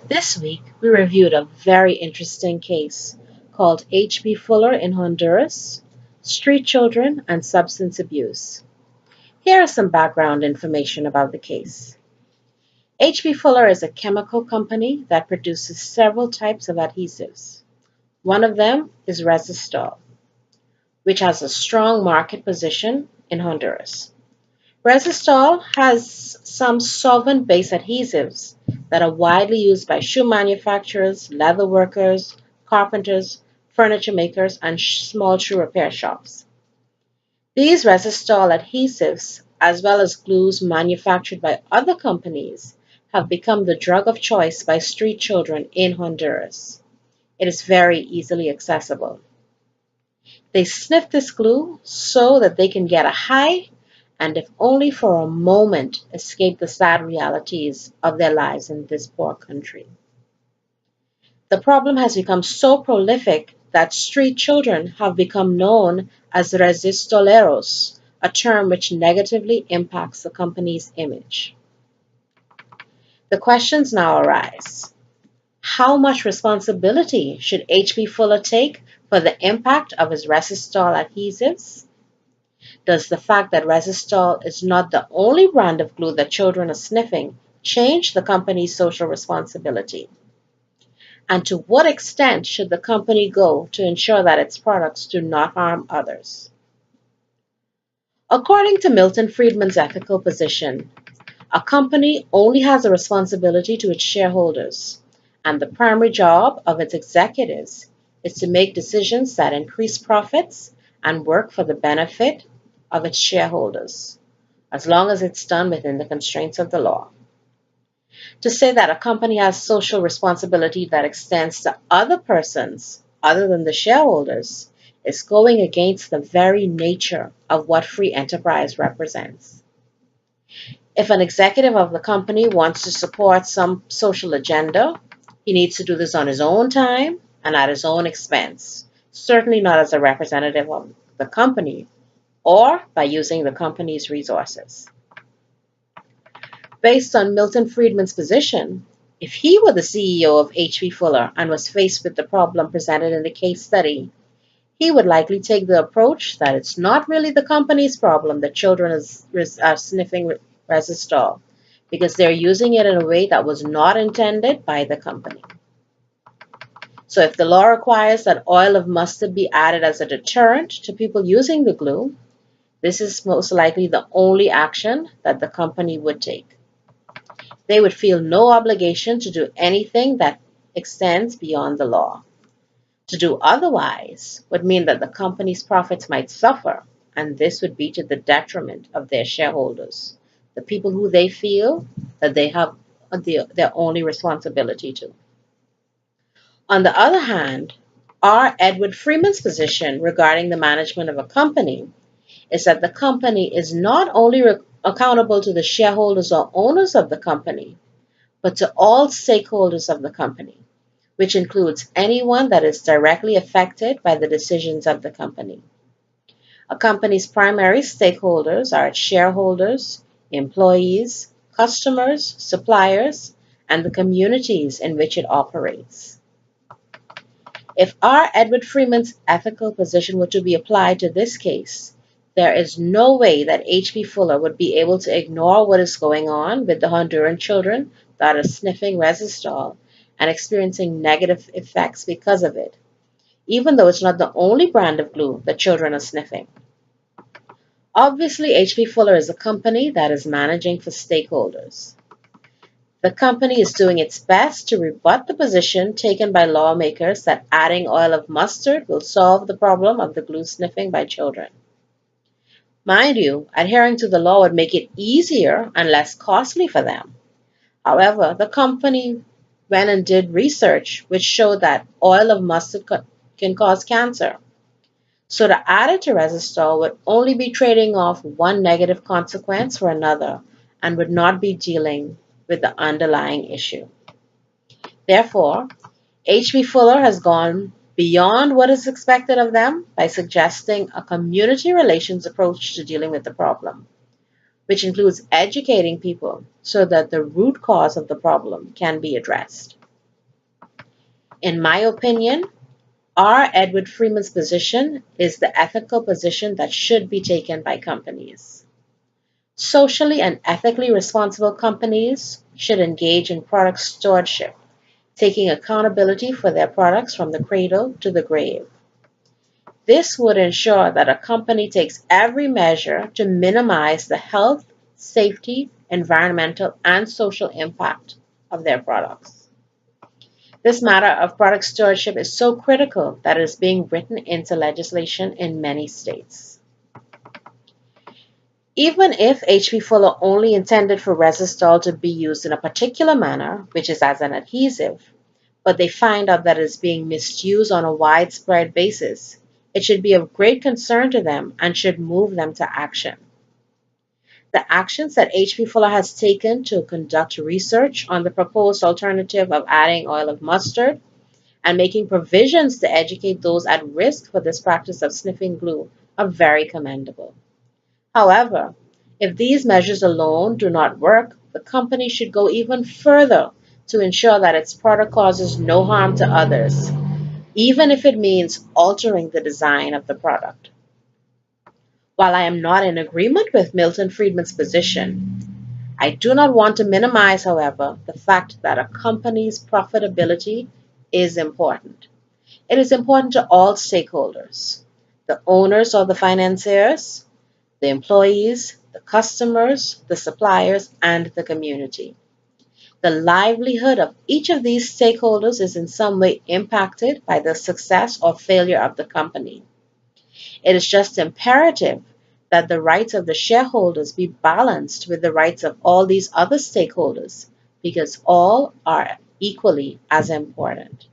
This week, we reviewed a very interesting case called H.B. Fuller in Honduras, Street Children and Substance Abuse. Here is some background information about the case. H.B. Fuller is a chemical company that produces several types of adhesives. One of them is Resistol, which has a strong market position in Honduras. Resistol has some solvent-based adhesives that are widely used by shoe manufacturers, leather workers, carpenters, furniture makers, and small shoe repair shops. These Resistol adhesives, as well as glues manufactured by other companies, have become the drug of choice by street children in Honduras. It is very easily accessible. They sniff this glue so that they can get a high and, if only for a moment, escape the sad realities of their lives in this poor country. The problem has become so prolific that street children have become known as resistoleros, a term which negatively impacts the company's image. The questions now arise. How much responsibility should H.B. Fuller take for the impact of his resistol adhesives? Does the fact that Resistol is not the only brand of glue that children are sniffing change the company's social responsibility? And to what extent should the company go to ensure that its products do not harm others? According to Milton Friedman's ethical position, a company only has a responsibility to its shareholders, and the primary job of its executives is to make decisions that increase profits and work for the benefit of its shareholders, as long as it's done within the constraints of the law. To say that a company has social responsibility that extends to other persons other than the shareholders is going against the very nature of what free enterprise represents. If an executive of the company wants to support some social agenda, he needs to do this on his own time and at his own expense, certainly not as a representative of the company or by using the company's resources. Based on Milton Friedman's position, if he were the CEO of H.B. Fuller and was faced with the problem presented in the case study, he would likely take the approach that it's not really the company's problem that children are sniffing Resistol, because they're using it in a way that was not intended by the company. So if the law requires that oil of mustard be added as a deterrent to people using the glue, this is most likely the only action that the company would take. They would feel no obligation to do anything that extends beyond the law. To do otherwise would mean that the company's profits might suffer, and this would be to the detriment of their shareholders, the people who they feel that they have their only responsibility to. On the other hand, R. Edward Freeman's position regarding the management of a company is that the company is not only accountable to the shareholders or owners of the company, but to all stakeholders of the company, which includes anyone that is directly affected by the decisions of the company. A company's primary stakeholders are its shareholders, employees, customers, suppliers, and the communities in which it operates. If R. Edward Freeman's ethical position were to be applied to this case, there is no way that H.B. Fuller would be able to ignore what is going on with the Honduran children that are sniffing Resistol and experiencing negative effects because of it, even though it's not the only brand of glue that children are sniffing. Obviously, H.B. Fuller is a company that is managing for stakeholders. The company is doing its best to rebut the position taken by lawmakers that adding oil of mustard will solve the problem of the glue sniffing by children. Mind you, adhering to the law would make it easier and less costly for them. However, the company went and did research which showed that oil of mustard can cause cancer. So to add it to Resistol would only be trading off one negative consequence for another and would not be dealing with the underlying issue. Therefore, H.B. Fuller has gone beyond what is expected of them by suggesting a community relations approach to dealing with the problem, which includes educating people so that the root cause of the problem can be addressed. In my opinion, R. Edward Freeman's position is the ethical position that should be taken by companies. Socially and ethically responsible companies should engage in product stewardship, taking accountability for their products from the cradle to the grave. This would ensure that a company takes every measure to minimize the health, safety, environmental, and social impact of their products. This matter of product stewardship is so critical that it is being written into legislation in many states. Even if H.B. Fuller only intended for resistol to be used in a particular manner, which is as an adhesive, but they find out that it is being misused on a widespread basis, it should be of great concern to them and should move them to action. The actions that H.B. Fuller has taken to conduct research on the proposed alternative of adding oil of mustard and making provisions to educate those at risk for this practice of sniffing glue are very commendable. However, if these measures alone do not work, the company should go even further to ensure that its product causes no harm to others, even if it means altering the design of the product. While I am not in agreement with Milton Friedman's position, I do not want to minimize, however, the fact that a company's profitability is important. It is important to all stakeholders, the owners or the financiers, the employees, the customers, the suppliers, and the community. The livelihood of each of these stakeholders is in some way impacted by the success or failure of the company. It is just imperative that the rights of the shareholders be balanced with the rights of all these other stakeholders because all are equally as important.